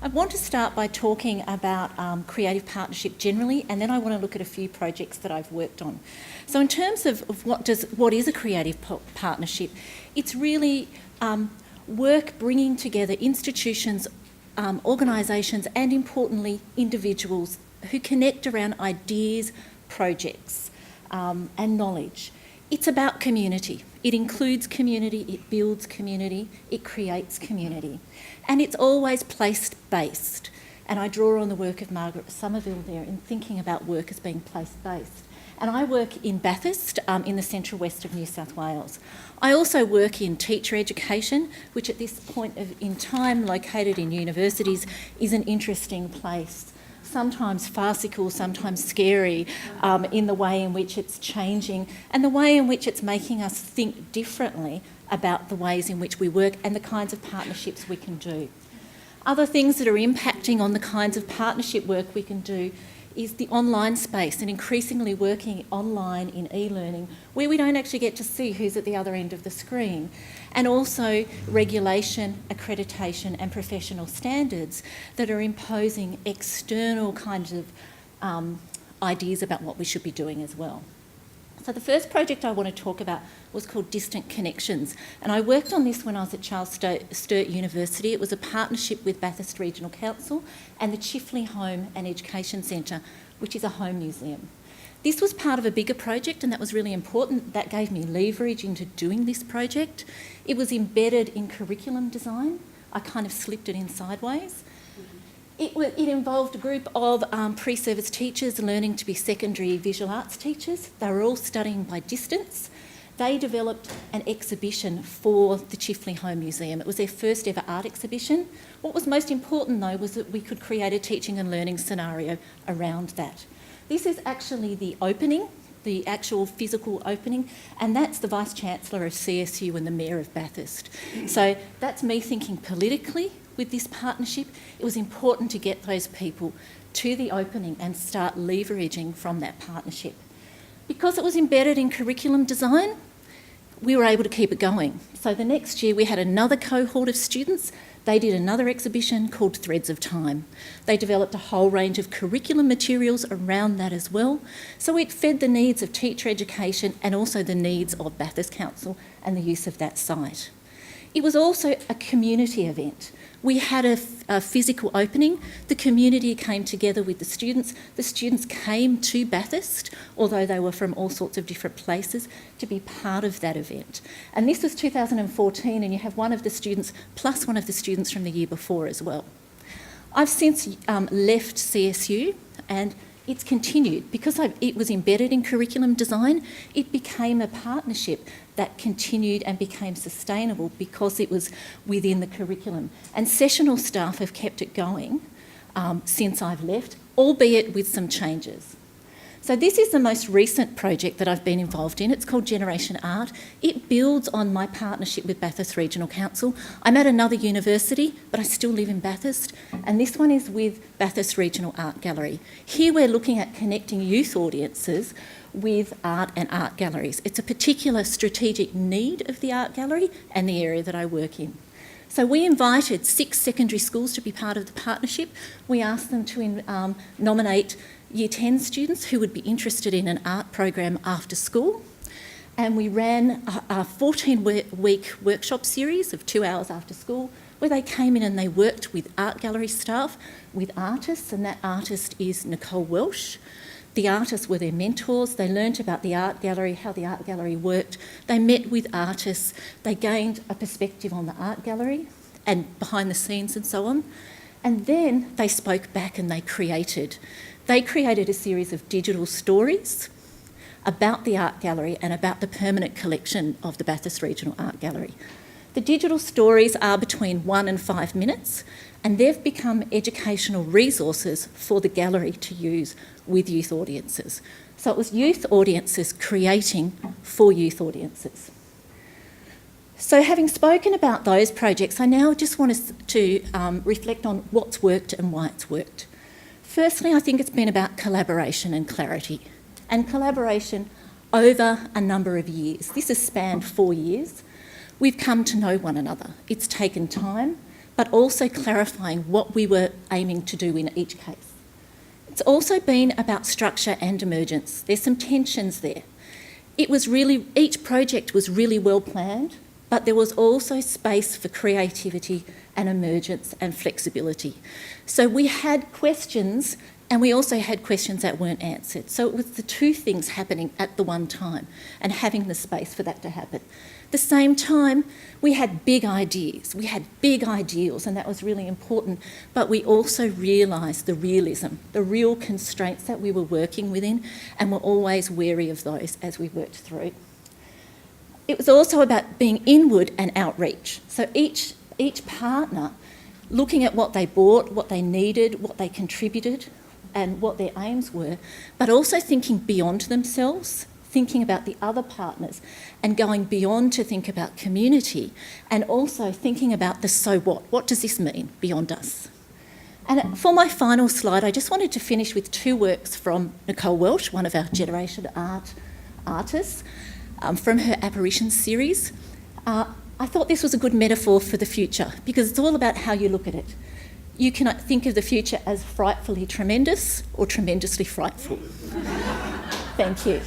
I want to start by talking about creative partnership generally, and then I want to look at a few projects that I've worked on. So in terms of what is a creative partnership, it's really work bringing together institutions, organisations, and importantly individuals who connect around ideas, projects and knowledge. It's about community. It includes community, it builds community, it creates community. And it's always place-based. And I draw on the work of Margaret Somerville there in thinking about work as being place-based. And I work in Bathurst in the central west of New South Wales. I also work in teacher education, which at this point in time, located in universities, is an interesting place. Sometimes farcical, sometimes scary in the way in which it's changing and the way in which it's making us think differently about the ways in which we work and the kinds of partnerships we can do. Other things that are impacting on the kinds of partnership work we can do is the online space and increasingly working online in e-learning where we don't actually get to see who's at the other end of the screen, and also regulation, accreditation and professional standards that are imposing external kinds of ideas about what we should be doing as well. So the first project I want to talk about was called Distant Connections, and I worked on this when I was at Charles Sturt University. It was a partnership with Bathurst Regional Council and the Chifley Home and Education Centre, which is a home museum. This was part of a bigger project, and that was really important. That gave me leverage into doing this project. It was embedded in curriculum design. I kind of slipped it in sideways. It involved a group of pre-service teachers learning to be secondary visual arts teachers. They were all studying by distance. They developed an exhibition for the Chifley Home Museum. It was their first ever art exhibition. What was most important though was that we could create a teaching and learning scenario around that. This is actually the opening, the actual physical opening, and that's the Vice-Chancellor of CSU and the Mayor of Bathurst. So that's me thinking politically with this partnership. It was important to get those people to the opening and start leveraging from that partnership. Because it was embedded in curriculum design, we were able to keep it going. So the next year we had another cohort of students. They did another exhibition called Threads of Time. They developed a whole range of curriculum materials around that as well. So it fed the needs of teacher education and also the needs of Bathurst Council and the use of that site. It was also a community event. We had a physical opening. The community came together with the students. The students came to Bathurst, although they were from all sorts of different places, to be part of that event. And this was 2014, and you have one of the students plus one of the students from the year before as well. I've since left CSU, and it's continued. Because it was embedded in curriculum design, it became a partnership that continued and became sustainable because it was within the curriculum. And sessional staff have kept it going since I've left, albeit with some changes. So this is the most recent project that I've been involved in. It's called Generation Art. It builds on my partnership with Bathurst Regional Council. I'm at another university, but I still live in Bathurst, and this one is with Bathurst Regional Art Gallery. Here we're looking at connecting youth audiences with art and art galleries. It's a particular strategic need of the art gallery and the area that I work in. So we invited 6 secondary schools to be part of the partnership. We asked them to nominate Year 10 students who would be interested in an art program after school. And we ran a 14-week workshop series of 2 hours after school where they came in and they worked with art gallery staff, with artists, and that artist is Nicole Welsh. The artists were their mentors. They learnt about the art gallery, how the art gallery worked. They met with artists. They gained a perspective on the art gallery and behind the scenes and so on. And then they spoke back and they created a series of digital stories about the art gallery and about the permanent collection of the Bathurst Regional Art Gallery. The digital stories are between 1 and 5 minutes, and they've become educational resources for the gallery to use with youth audiences. So it was youth audiences creating for youth audiences. So having spoken about those projects, I now just want us to reflect on what's worked and why it's worked. Firstly, I think it's been about collaboration and clarity, and collaboration over a number of years. This has spanned 4 years. We've come to know one another. It's taken time, but also clarifying what we were aiming to do in each case. It's also been about structure and emergence. There's some tensions there. Each project was really well planned, but there was also space for creativity and emergence and flexibility. So we had questions, and we also had questions that weren't answered. So it was the two things happening at the one time and having the space for that to happen. At the same time, we had big ideas, we had big ideals, and that was really important, but we also realised the realism, the real constraints that we were working within, and were always wary of those as we worked through. It was also about being inward and outreach. So each partner looking at what they bought, what they needed, what they contributed, and what their aims were, but also thinking beyond themselves, thinking about the other partners and going beyond to think about community, and also thinking about the so what. What does this mean beyond us? And for my final slide, I just wanted to finish with two works from Nicole Welsh, one of our Generation Art artists, from her Apparitions series. I thought this was a good metaphor for the future because it's all about how you look at it. You can think of the future as frightfully tremendous or tremendously frightful. Thank you.